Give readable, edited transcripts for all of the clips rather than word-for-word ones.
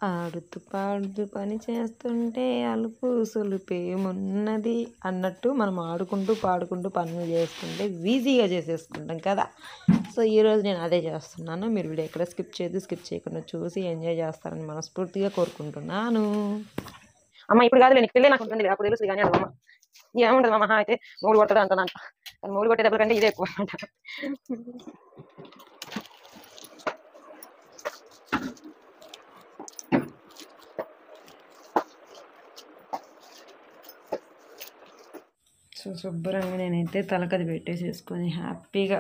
ఆడుతూ పాడుతూ పని చేస్తుంటే అలుపు సులుపేమున్నది అన్నట్టు మనం ఆడుకుంటూ పాడుకుంటూ పనులు చేసుకుంటే ఈజీగా చేసేసుకుంటాం కదా. సో ఈరోజు నేను అదే చేస్తున్నాను. మీరు వీడియో ఎక్కడ స్కిప్ చేయకుండా చూసి ఎంజాయ్ చేస్తారని మనస్ఫూర్తిగా కోరుకుంటున్నాను. అమ్మ ఇప్పుడు కాదు, నీకు పెళ్ళి నాకు ఉంటుంది, అప్పుడు తెలుసు కానీ అమ్మ ఏముంటుంది అమ్మ అయితే మూడు కొట్టడం అంటానంట. కానీ మూడు కొట్టేటప్పుడు కంటే ఇదే ఎక్కువ అనమాట. సో శుభ్రంగా నేనైతే తలకది పెట్టేసేసుకొని హ్యాపీగా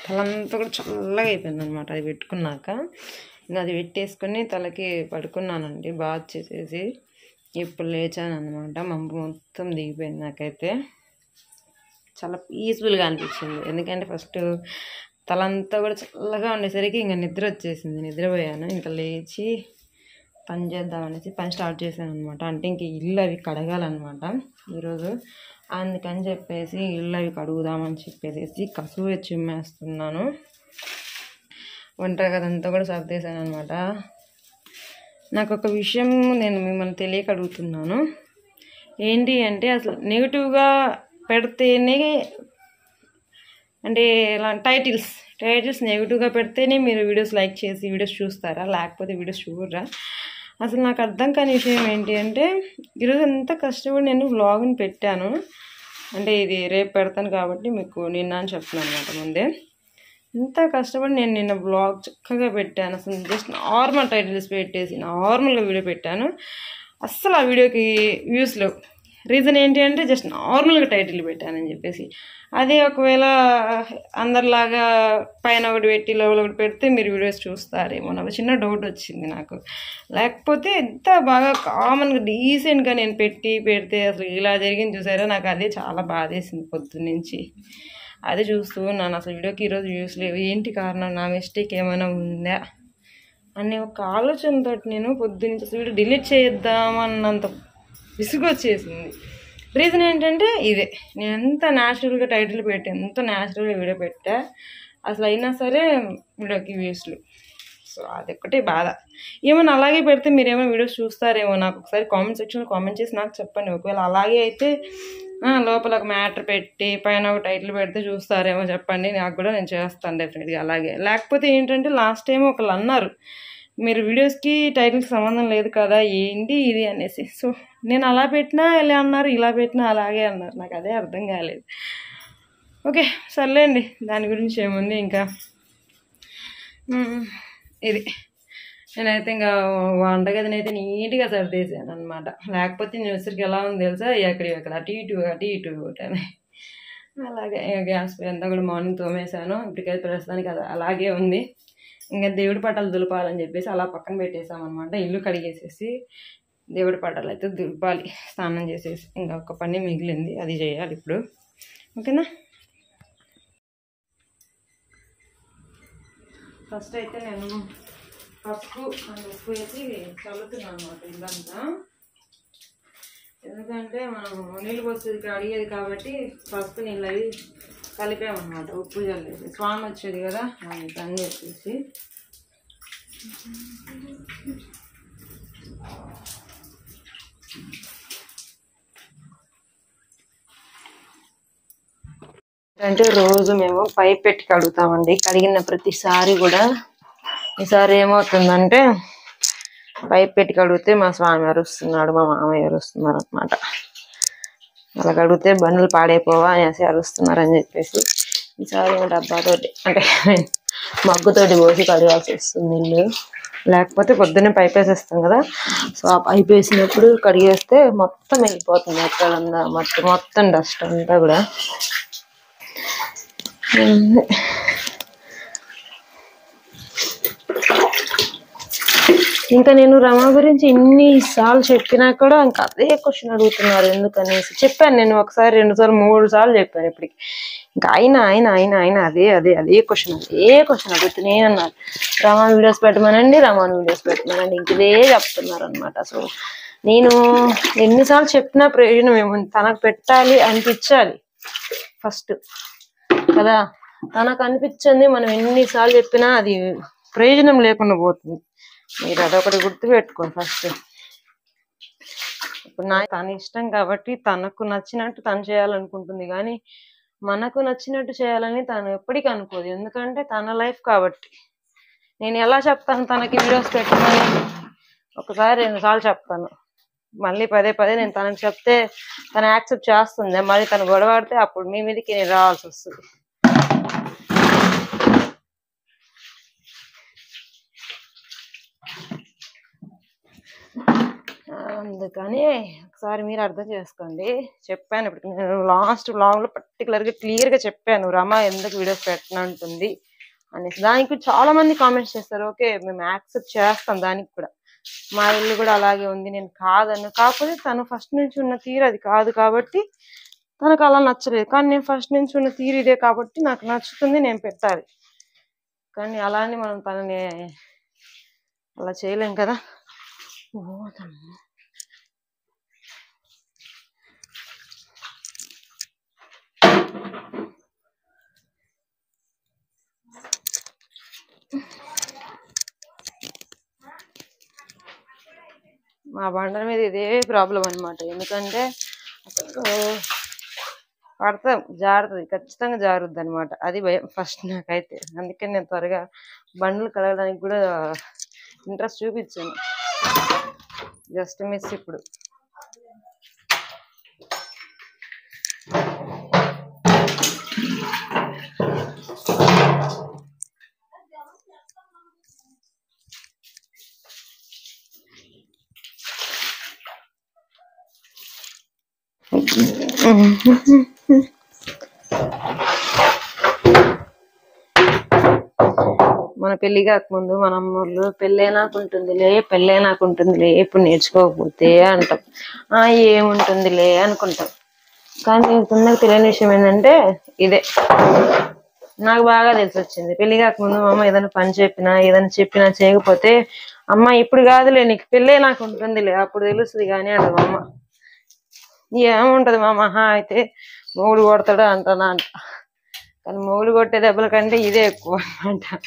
తలంతా కూడా చల్లగా అయిపోయింది అనమాట. అది పెట్టుకున్నాక అది పెట్టేసుకొని తలకి పడుకున్నానండి, బాత్ చేసేసి ఇప్పుడు లేచాను అనమాట. మంపు మొత్తం దిగిపోయింది. నాకైతే చాలా పీస్ఫుల్గా అనిపించింది. ఎందుకంటే ఫస్ట్ తలంతా కూడా చల్లగా ఉండేసరికి ఇంకా నిద్ర వచ్చేసింది. నిద్రపోయాను. ఇంకా లేచి పని చేద్దామనేసి పని స్టార్ట్ చేశాను అనమాట. అంటే ఇంక ఇల్లు అవి కడగాలన్నమాట ఈరోజు. అందుకని చెప్పేసి ఇల్లు అవి కడుగుదామని చెప్పేసి కసువు చిమ్మేస్తున్నాను. వంటగదంతా కూడా సర్దేశాను అనమాట. నాకు ఒక విషయం నేను మిమ్మల్ని తెలియక అడుగుతున్నాను. ఏంటి అంటే అసలు నెగిటివ్గా పెడితేనే, అంటే ఇలా టైటిల్స్ నెగిటివ్గా పెడితేనే మీరు వీడియోస్ లైక్ చేసి వీడియోస్ చూస్తారా, లేకపోతే వీడియోస్ చూడరా? అసలు నాకు అర్థం కాని విషయం ఏంటి అంటే, ఈరోజు ఎంత కష్టపడి నేను వ్లాగ్ని పెట్టాను. అంటే ఇది రేపు పెడతాను కాబట్టి మీకు నిన్న అని చెప్తున్నాను అనమాట ముందే. ఎంత కష్టపడి నేను నిన్న వ్లాగ్ చక్కగా పెట్టాను. అసలు జస్ట్ నార్మల్ టైటిల్స్ పెట్టేసి నార్మల్గా వీడియో పెట్టాను. అస్సలు ఆ వీడియోకి వ్యూస్ లేవు. రీజన్ ఏంటి అంటే జస్ట్ నార్మల్గా టైటిల్ పెట్టానని చెప్పేసి. అదే ఒకవేళ అందరిలాగా పైన ఒకటి పెట్టి లోపల ఒకటి పెడితే మీరు వీడియోస్ చూస్తారేమో నాకు చిన్న డౌట్ వచ్చింది నాకు. లేకపోతే ఎంత బాగా కామన్గా డీసెంట్గా నేను పెడితే అసలు ఇలా జరిగింది చూసారా, నాకు అదే చాలా బాధేసింది పొద్దున్నుంచి. అదే చూస్తూ ఉన్నాను. అసలు వీడియోకి ఈరోజు వ్యూస్ లేవు, ఏంటి కారణం, నా మిస్టేక్ ఏమైనా ఉందా అనే ఒక ఆలోచనతో నేను పొద్దున్నుంచి అసలు వీడియో డిలీట్ చేద్దామన్నంత విసుగు వచ్చేసింది. రీజన్ ఏంటంటే ఇదే, నేను ఎంత న్యాచురల్గా టైటిల్ పెట్టా, ఎంత న్యాచురల్గా వీడియో పెట్టా, అసలు అయినా సరే వీడియోకి వ్యూస్లు. సో అదొక్కటే బాధ. ఏమైనా అలాగే పెడితే మీరేమైనా వీడియోస్ చూస్తారేమో, నాకు ఒకసారి కామెంట్ సెక్షన్లో కామెంట్ చేసి నాకు చెప్పండి. ఒకవేళ అలాగే అయితే లోపల ఒక మ్యాటర్ పెట్టి పైన ఒక టైటిల్ పెడితే చూస్తారేమో చెప్పండి, నాకు కూడా నేను చేస్తాను డెఫినెట్గా అలాగే. లేకపోతే ఏంటంటే లాస్ట్ టైం ఒకళ్ళు అన్నారు, మీరు వీడియోస్కి టైటిల్కి సంబంధం లేదు కదా ఏంటి ఇది అనేసి. సో నేను అలా పెట్టినా ఇలా అన్నారు, ఇలా పెట్టినా అలాగే అన్నారు. నాకు అదే అర్థం కాలేదు. ఓకే సర్లేండి, దాని గురించి ఏముంది. ఇంకా ఇది నేనైతే ఇంకా వంటగదిని అయితే నీట్గా సర్దేశాను అనమాట. లేకపోతే నేను వచ్చరికి ఎలా ఉంది తెలుసా, ఎక్కడ అటు ఇటు అని అలాగే. గ్యాస్ పై అంతా కూడా మార్నింగ్ తోమేశాను. ఇప్పటికైతే ప్రస్తుతానికి అది అలాగే ఉంది. ఇంకా దేవుడి పటాలు దులపాలని చెప్పేసి అలా పక్కన పెట్టేసామన్నమాట. ఇల్లు కడిగేసేసి దేవుడి పటాలు అయితే దులపాలి, స్నానం చేసేసి. ఇంకా ఒక పని మిగిలింది, అది చేయాలి ఇప్పుడు. ఓకేనా. ఫస్ట్ అయితే నేను పసుపు ఉప్పు వేసి చల్లుతున్నాను అనమాట ఇల్లంతా. ఎందుకంటే మనం నీళ్ళు పోసేది అడిగేది కాబట్టి పసుపు నీళ్ళు అవి కలిపామన్నమాట. ఉప్పు చల్లేసి స్వామి వచ్చేది కదా అని పని చెప్పేసి. అంటే రోజు మేము పైప్ పెట్టి కడుగుతామండి. కడిగిన ప్రతిసారి కూడా ఈసారి ఏమవుతుందంటే పైప్ పెట్టి కడిగితే మా స్వామి అరుస్తున్నాడు, మా మామయ్య అరుస్తున్నారు అనమాట. అలా కడిగితే బండ్లు పాడైపోవా అనేసి అరుస్తున్నారని చెప్పేసి ఈసారి డబ్బాతోటి అంటే మగ్గుతోటి పోసి కడగాల్సి వస్తుంది ఇల్లు. లేకపోతే పొద్దున్నే పైప్ వేసేస్తాం కదా, సో ఆ పైప్ వేసినప్పుడు కడిగేస్తే మొత్తం వెళ్ళిపోతుంది ఎక్కడంతా మొత్తం డస్ట్ అంతా కూడా. ఇంకా నేను రమా గురించి ఎన్నిసార్లు చెప్పినా కూడా ఇంకా అదే క్వశ్చన్ అడుగుతున్నారు ఎందుకనేసి. చెప్పాను నేను ఒకసారి, 2 సార్లు 3 సార్లు చెప్పాను ఇప్పటికి. ఇంకా ఆయన అదే క్వశ్చన్ అడుగుతూనే అన్నారు. రమా వీడియోస్ పెట్టమనండి, ఇంక ఇదే చెప్తున్నారు అనమాట. సో నేను ఎన్నిసార్లు చెప్పినా ప్రయోజనం ఏముంది, తనకు పెట్టాలి అనిపించాలి ఫస్ట్ కదా. తనకు అనిపించింది మనం ఎన్నిసార్లు చెప్పినా అది ప్రయోజనం లేకుండా పోతుంది. మీరు అదొకటి గుర్తుపెట్టుకోండి ఫస్ట్. ఇప్పుడు తన ఇష్టం కాబట్టి తనకు నచ్చినట్టు తను చేయాలనుకుంటుంది, కానీ మనకు నచ్చినట్టు చేయాలని తను ఎప్పటికీ అనుకోదు. ఎందుకంటే తన లైఫ్ కాబట్టి. నేను ఎలా చెప్తాను తనకి వీడియోస్ పెట్టమని? ఒకసారి 2 సార్లు చెప్తాను, మళ్ళీ పదే పదే నేను తనకు చెప్తే తను యాక్సెప్ట్ చేస్తుంది. మళ్ళీ తను గొడవాడితే అప్పుడు మీ మీదకి నేను రావాల్సి వస్తుంది. అందుకని ఒకసారి మీరు అర్థం చేసుకోండి. చెప్పాను ఇప్పుడు నేను లాస్ట్ వ్లాగ్లో పర్టికులర్గా క్లియర్గా చెప్పాను రమ ఎందుకు వీడియోస్ పెట్టనంటుంది అనేసి. దానికి చాలా మంది కామెంట్స్ చేస్తారు. ఓకే, మేము యాక్సెప్ట్ చేస్తాం, దానికి కూడా మా ఇల్లు కూడా అలాగే ఉంది, నేను కాదను. కాకపోతే తను ఫస్ట్ నుంచి ఉన్న తీరు అది కాదు కాబట్టి తనకు అలా నచ్చలేదు. కానీ నేను ఫస్ట్ నుంచి ఉన్న తీరు ఇదే కాబట్టి నాకు నచ్చుతుంది, నేను పెట్టాలి. కానీ అలా అని మనం తనని అలా చేయలేం కదా. మా బండల మీద ఇదే ప్రాబ్లం అనమాట. ఎందుకంటే పడతాం, జారుతుంది, ఖచ్చితంగా జారుద్ది అనమాట. అది భయం ఫస్ట్ నాకైతే. అందుకని నేను త్వరగా బండ్లు కడగడానికి కూడా ఇంట్రెస్ట్ చూపించాను. జస్ట్ మిస్ ఇప్పుడు. మన పెళ్లి కాకముందు మన అమ్మోళ్ళు పెళ్ళే నాకుంటుందిలే ఇప్పుడు నేర్చుకోకపోతే అంటాం. ఏముంటుందిలే అనుకుంటాం. కానీ తొందరగా తెలియని విషయం ఏంటంటే ఇదే నాకు బాగా తెలిసి వచ్చింది. పెళ్లి కాకముందు మా అమ్మ ఏదైనా పని చెప్పినా చేయకపోతే, అమ్మ ఇప్పుడు కాదులే నీకు పెళ్ళే నాకు ఉంటుందిలే అప్పుడు తెలుస్తుంది కానీ అంటది మా అమ్మ. ఏముంటది మా మహా అయితే మొగుడు కొడతాడు అంటానా అంట. కానీ మొగుడు కొట్టే దెబ్బల కంటే ఇదే ఎక్కువ అనమాట.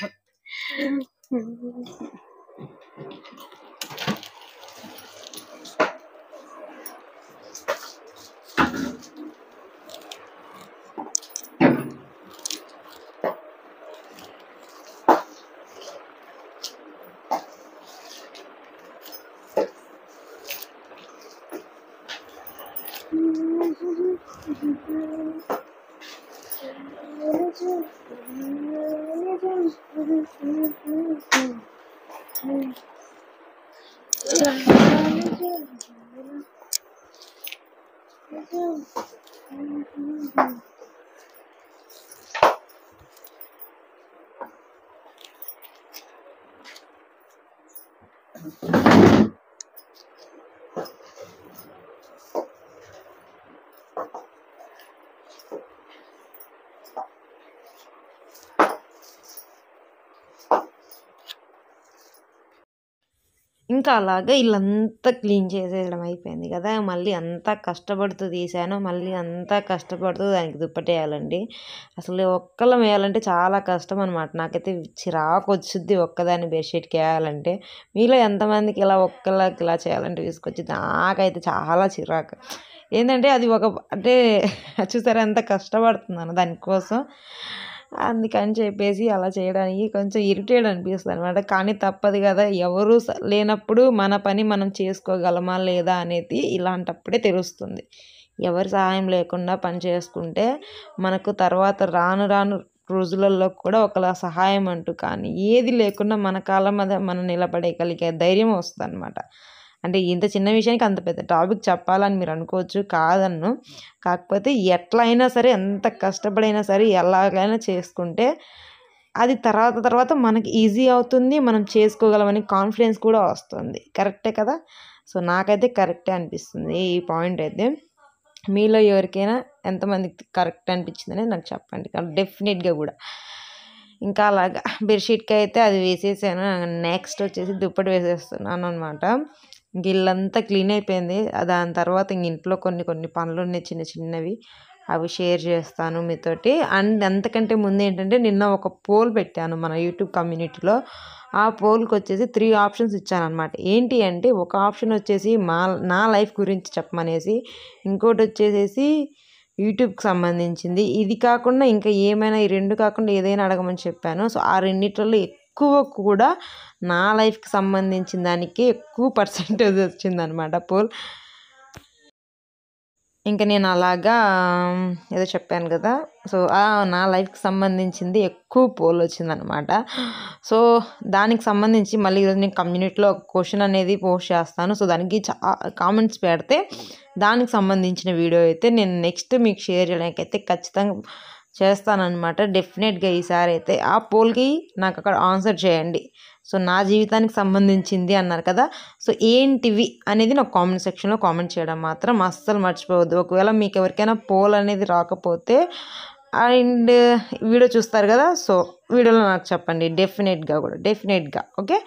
ఇంకా అలాగే ఇల్లంతా క్లీన్ చేసేయడం అయిపోయింది కదా. మళ్ళీ అంతా కష్టపడుతూ తీసాను, మళ్ళీ అంతా కష్టపడుతూ దానికి దుప్పటేయాలండి. అసలు ఒక్కళ్ళం వేయాలంటే చాలా కష్టం అనమాట. నాకైతే చిరాకు వచ్చుద్ది ఒక్కదాన్ని బెడ్షీట్కి వేయాలంటే. మీలో ఎంతమందికి ఇలా ఒక్కళ్ళకి ఇలా చేయాలంటే తీసుకొచ్చి, నాకైతే చాలా చిరాకు. ఏంటంటే అది అంటే చూసారా ఎంత కష్టపడుతున్నాను దానికోసం. అందుకని చెప్పేసి అలా చేయడానికి కొంచెం ఇరిటేట్ అనిపిస్తుంది అనమాట. కానీ తప్పదు కదా, ఎవరు లేనప్పుడు మన పని మనం చేసుకోగలమా లేదా అనేది ఇలాంటప్పుడే తెలుస్తుంది. ఎవరి సహాయం లేకుండా పని చేసుకుంటే మనకు తర్వాత రాను రాను రోజులలో కూడా ఒకలా సహాయం అంటూ కానీ ఏది లేకుండా మన కాళ్ళ మీద మనం నిలబడగలిగే ధైర్యం వస్తుంది అనమాట. అంటే ఇంత చిన్న విషయానికి అంత పెద్ద టాపిక్ చెప్పాలని మీరు అనుకోవచ్చు, కాదన్ను. కాకపోతే ఎట్లయినా సరే, ఎంత కష్టపడైనా సరే, ఎలాగైనా చేసుకుంటే అది తర్వాత మనకి ఈజీ అవుతుంది, మనం చేసుకోగలమని కాన్ఫిడెన్స్ కూడా వస్తుంది. కరెక్టే కదా. సో నాకైతే కరెక్టే అనిపిస్తుంది ఈ పాయింట్ అయితే. మీలో ఎవరికైనా ఎంతమందికి కరెక్ట్ అనిపించిందని నాకు చెప్పండి, డెఫినెట్గా కూడా. ఇంకా అలాగా బెడ్షీట్కి అయితే అది వేసేసాను. నెక్స్ట్ వచ్చేసి దుప్పటి వేసేస్తున్నాను అనమాట. ఇల్లంతా క్లీన్ అయిపోయింది. దాని తర్వాత ఇంట్లో కొన్ని పనులు ఉన్నాయి చిన్నవి. అవి షేర్ చేస్తాను మీతోటి. అండ్ అంతకంటే ముందు ఏంటంటే నిన్న ఒక పోల్ పెట్టాను మన యూట్యూబ్ కమ్యూనిటీలో. ఆ పోల్కి వచ్చేసి 3 ఆప్షన్స్ ఇచ్చానమాట. ఏంటి అంటే ఒక ఆప్షన్ వచ్చేసి నా లైఫ్ గురించి చెప్పమనేసి, ఇంకోటి వచ్చేసేసి యూట్యూబ్కి సంబంధించింది, ఇది కాకుండా ఇంకా ఏమైనా ఈ 2 కాకుండా ఏదైనా అడగమని చెప్పాను. సో ఆ రెండిట్లలో ఎక్కువ కూడా నా లైఫ్కి సంబంధించిన దానికి ఎక్కువ పర్సెంటేజ్ వచ్చిందనమాట పోల్. ఇంకా నేను అలాగా ఏదో చెప్పాను కదా, సో నా లైఫ్కి సంబంధించింది ఎక్కువ పోల్ వచ్చిందనమాట. సో దానికి సంబంధించి మళ్ళీ ఈరోజు నేను కమ్యూనిటీలో ఒక క్వశ్చన్ అనేది పోస్ట్ చేస్తాను. సో దానికి కామెంట్స్ పెడితే దానికి సంబంధించిన వీడియో అయితే నేను నెక్స్ట్ మీకు షేర్ చేయడానికి అయితే ఖచ్చితంగా చేస్తానన్నమాట. డెఫినెట్గా ఈసారి అయితే ఆ పోల్కి నాకు అక్కడ ఆన్సర్ చేయండి. సో నా జీవితానికి సంబంధించింది అన్నారు కదా, సో ఏంటివి అనేది నాకు కామెంట్ సెక్షన్లో కామెంట్ చేయడం మాత్రం అస్సలు మర్చిపోవద్దు. ఒకవేళ మీకు ఎవరికైనా పోల్ అనేది రాకపోతే అండ్ వీడియో చూస్తారు కదా, సో వీడియోలో నాకు చెప్పండి డెఫినెట్గా ఓకే.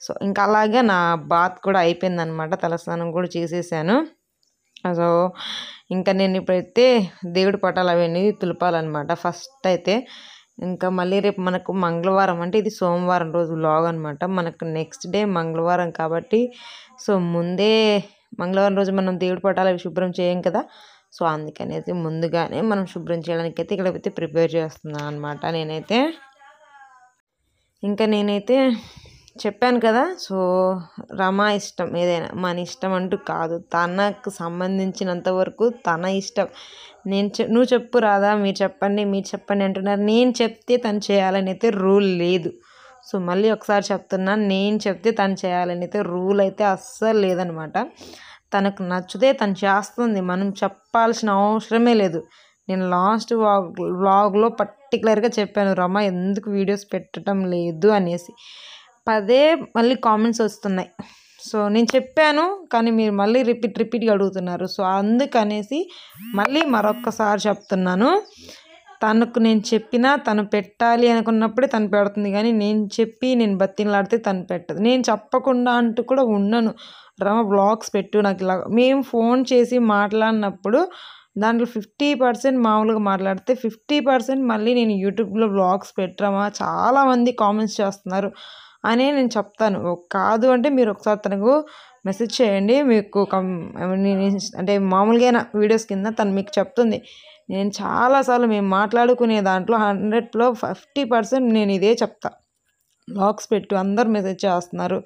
సో ఇంకా అలాగే నా బాత్ కూడా అయిపోయిందనమాట, తలస్నానం కూడా చేసేసాను. సో ఇంకా నేను ఇప్పుడైతే దేవుడి పటాలు అవన్నీ తులపాలన్నమాట ఫస్ట్ అయితే. ఇంకా మళ్ళీ రేపు మనకు మంగళవారం, అంటే ఇది సోమవారం రోజు వ్లాగ్ అనమాట. మనకు నెక్స్ట్ డే మంగళవారం కాబట్టి సో ముందే మంగళవారం రోజు మనం దేవుడి పటాలు అవి శుభ్రం చేయం కదా, సో అందుకనేసి ముందుగానే మనం శుభ్రం చేయడానికి అయితే ఇక్కడైతే ప్రిపేర్ చేస్తున్నాను అనమాట నేనైతే. ఇంకా నేనైతే చెప్పాను కదా, సో రమ ఇష్టం ఏదైనా, మన ఇష్టం అంటూ కాదు, తనకు సంబంధించినంత వరకు తన ఇష్టం. నువ్వు చెప్పు రాదా, మీరు చెప్పండి అంటున్నారు. నేను చెప్తే తను చేయాలని అయితే రూల్ లేదు. సో మళ్ళీ ఒకసారి చెప్తున్నాను, నేను చెప్తే తను చేయాలని అయితే రూల్ అయితే అస్సలు లేదనమాట. తనకు నచ్చితే తను చేస్తుంది, మనం చెప్పాల్సిన అవసరమే లేదు. నేను లాస్ట్ వ్లాగ్లో పర్టికులర్గా చెప్పాను రమ ఎందుకు వీడియోస్ పెట్టడం లేదు అనేసి. మళ్ళీ కామెంట్స్ వస్తున్నాయి. సో నేను చెప్పాను కానీ మీరు మళ్ళీ రిపీట్గా అడుగుతున్నారు. సో అందుకనేసి మళ్ళీ మరొక్కసారి చెప్తున్నాను, తనకు నేను చెప్పినా తను పెట్టాలి అనుకున్నప్పుడే తను పెడుతుంది, కానీ నేను బతిమలాడితే తను పెట్టదు. నేను చెప్పకుండా అంటూ కూడా ఉండను. రమ వ్లాగ్స్ పెట్టు నాకు ఇలా, మేము ఫోన్ చేసి మాట్లాడినప్పుడు దాంట్లో 50% మామూలుగా మాట్లాడితే 50% మళ్ళీ నేను యూట్యూబ్లో వ్లాగ్స్ పెట్టరమా చాలామంది కామెంట్స్ చేస్తున్నారు అనే నేను చెప్తాను. కాదు అంటే మీరు ఒకసారి తనకు మెసేజ్ చేయండి, మీకు అంటే మామూలుగా వీడియోస్ కింద తను మీకు చెప్తుంది. నేను చాలాసార్లు మేము మాట్లాడుకునే దాంట్లో 100లో 50% నేను ఇదే చెప్తా, వ్లాగ్స్ పెట్టు. అందరు మెసేజ్ చేస్తున్నారు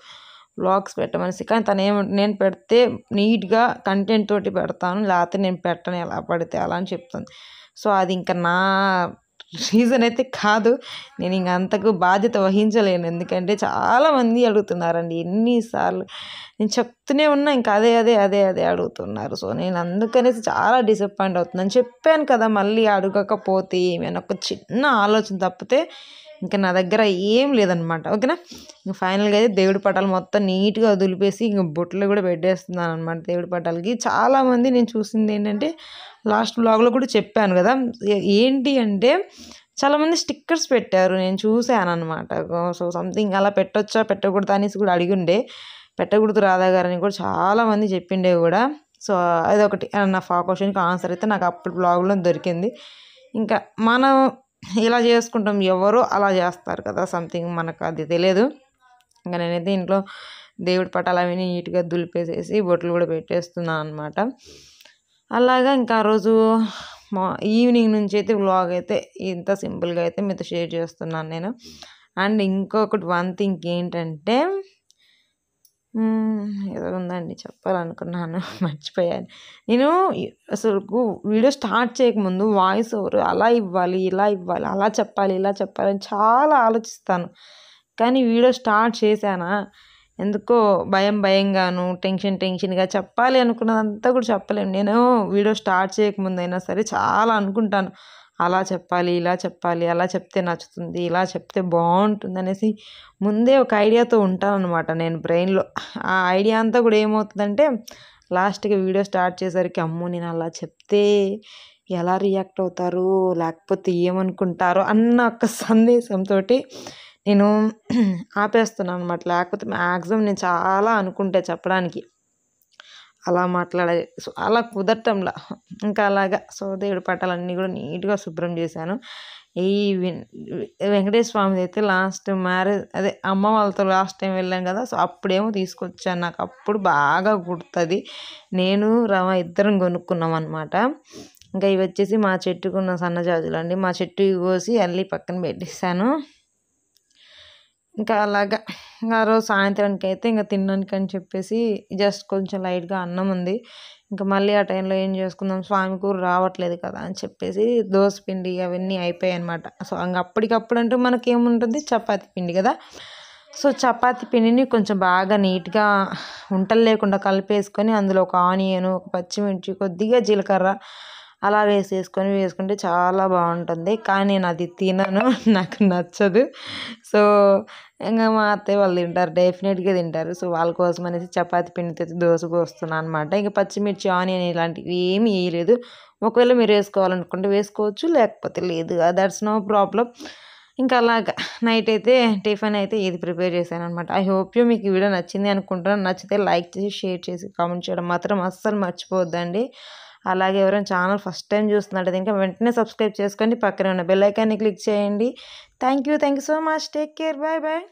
వ్లాగ్స్ పెట్టమనేసి, కానీ నేను పెడితే నీట్గా కంటెంట్ తోటి పెడతాను, లేకపోతే నేను పెట్టను ఎలా పడితే అలా అని చెప్తుంది. సో అది ఇంకా నా రీజన్ అయితే కాదు, నేను ఇంక అంతకు బాధ్యత వహించలేను. ఎందుకంటే చాలామంది అడుగుతున్నారండి, ఎన్నిసార్లు నేను చెప్తూనే ఉన్నా ఇంకా అదే అడుగుతున్నారు. సో నేను అందుకనేసి చాలా డిసప్పాయింట్ అవుతున్నాను. చెప్పాను కదా, మళ్ళీ అడగకపోతే ఏమైనా ఒక చిన్న ఆలోచన తప్పితే ఇంకా నా దగ్గర ఏం లేదనమాట. ఓకేనా, ఇంక ఫైనల్గా అయితే దేవుడి పటాలు మొత్తం నీట్గా దులిపేసి ఇంక బొట్లు కూడా పెట్టేస్తున్నాను అనమాట దేవుడి పటాలకి. చాలామంది నేను చూసింది ఏంటంటే లాస్ట్ బ్లాగ్లో కూడా చెప్పాను కదా, ఏంటి అంటే చాలామంది స్టిక్కర్స్ పెట్టారు, నేను చూశాను అనమాట. సో సంథింగ్ అలా పెట్టొచ్చా పెట్టకూడదు అనేసి కూడా అడిగిండే, పెట్టకూడదు రాధా గారని కూడా చాలామంది చెప్పిండే కూడా. సో అదొకటి నా క్వశ్చన్కి ఆన్సర్ అయితే నాకు అప్పుడు బ్లాగ్లో దొరికింది. ఇంకా మనం ఇలా చేసుకుంటాం, ఎవరో అలా చేస్తారు కదా, సంథింగ్ మనకు అది తెలియదు. ఇంకా నేనైతే ఇంట్లో దేవుడి పటాలు అవన్నీ నీట్గా దులిపేసేసి బొట్లు కూడా పెట్టేస్తున్నాను అనమాట. అలాగా ఇంకా ఆ రోజు ఈవినింగ్ నుంచి అయితే వ్లాగ్ అయితే ఇంత సింపుల్గా అయితే మీతో షేర్ చేస్తున్నాను నేను. అండ్ ఇంకొకటి వన్ థింగ్ ఏంటంటే ఏదో ఉందండి చెప్పాలనుకున్నాను మర్చిపోయాను. నేను అసలు వీడియో స్టార్ట్ చేయకముందు వాయిస్ ఓవర్ అలా ఇవ్వాలి, ఇలా ఇవ్వాలి, అలా చెప్పాలి, ఇలా చెప్పాలి అని చాలా ఆలోచిస్తాను. కానీ వీడియో స్టార్ట్ చేశానా ఎందుకో భయంగాను టెన్షన్గా చెప్పాలి అనుకున్నదంతా కూడా చెప్పలేము. నేను వీడియో స్టార్ట్ చేయకముందు అయినా సరే చాలా అనుకుంటాను, అలా చెప్పాలి, ఇలా చెప్పాలి, అలా చెప్తే నచ్చుతుంది, ఇలా చెప్తే బాగుంటుంది అనేసి ముందే ఒక ఐడియాతో ఉంటాను అనమాట నేను బ్రెయిన్లో. ఆ ఐడియా అంతా కూడా ఏమవుతుందంటే లాస్ట్గా వీడియో స్టార్ట్ చేసరికి అమ్మో నేను అలా చెప్తే ఎలా రియాక్ట్ అవుతారు, లేకపోతే ఏమనుకుంటారో అన్న ఒక సందేశంతో నేను ఆపేస్తున్నాను అనమాట. లేకపోతే మ్యాక్సిమం నేను చాలా అనుకుంటే చెప్పడానికి అలా మాట్లాడే సో అలా కుదరటంలా ఇంకా అలాగా సో దేవుడి పటాలన్నీ కూడా నీట్గా శుభ్రం చేశాను. ఈ వెంకటేశ్వర స్వామిది అయితే లాస్ట్ మ్యారేజ్ అదే అమ్మ వాళ్ళతో లాస్ట్ టైం వెళ్ళాం కదా, సో అప్పుడేమో తీసుకొచ్చాను. నాకు అప్పుడు బాగా గుర్తుంది. నేను రమ ఇద్దరం కొనుక్కున్నాం అనమాట. ఇంకా ఇవి వచ్చేసి మా చెట్టుకున్న సన్నజాజులు అండి. మా చెట్టు కోసి అల్లి పక్కన పెట్టేశాను. ఇంకా అలాగా ఆ రోజు సాయంత్రానికి అయితే ఇంకా తినడానికి అని చెప్పేసి జస్ట్ కొంచెం లైట్గా అన్నం ఉంది. ఇంకా మళ్ళీ ఆ టైంలో ఏం చేసుకుందాం, స్వామి కూర రావట్లేదు కదా అని చెప్పేసి దోశ పిండి అవన్నీ అయిపోయాయి అనమాట. సో ఇంకా అప్పటికప్పుడు అంటూ మనకేముంటుంది, చపాతీ పిండి కదా. సో చపాతీ పిండిని కొంచెం బాగా నీట్గా ఉంటలు లేకుండా కలిపేసుకొని అందులో ఒక ఆనియన్, ఒక పచ్చిమిర్చి, కొద్దిగా జీలకర్ర అలా వేసుకుంటే చాలా బాగుంటుంది. కానీ నేను అది తినను, నాకు నచ్చదు. సో ఇంకా మా అత్తయ్య వాళ్ళు తింటారు, డెఫినెట్గా తింటారు. సో వాళ్ళ కోసం అనేసి చపాతీ పిండితో దోశ పోస్తున్నాను అనమాట. ఇంకా పచ్చిమిర్చి, ఆనియన్ ఇలాంటివి ఏమీ వేయలేదు. ఒకవేళ మీరు వేసుకోవాలనుకుంటే వేసుకోవచ్చు, లేకపోతే లేదు, దట్స్ నో ప్రాబ్లం. ఇంకా అలాగా నైట్ అయితే టిఫిన్ అయితే ఇది ప్రిపేర్ చేశాను అనమాట. ఐ హోప్ యూ మీకు ఈ వీడియో నచ్చింది అనుకుంటున్నాను. నచ్చితే లైక్ చేసి, షేర్ చేసి, కామెంట్ చేయడం మాత్రం అస్సలు మర్చిపోవద్దండి. అలాగే ఎవరైనా ఛానల్ ఫస్ట్ టైం చూస్తున్నట్టయితే ఇంకా వెంటనే సబ్స్క్రైబ్ చేసుకోండి, పక్కనే ఉన్న బెల్ ఐకాన్ని క్లిక్ చేయండి. Thank you so much. Take care. Bye bye.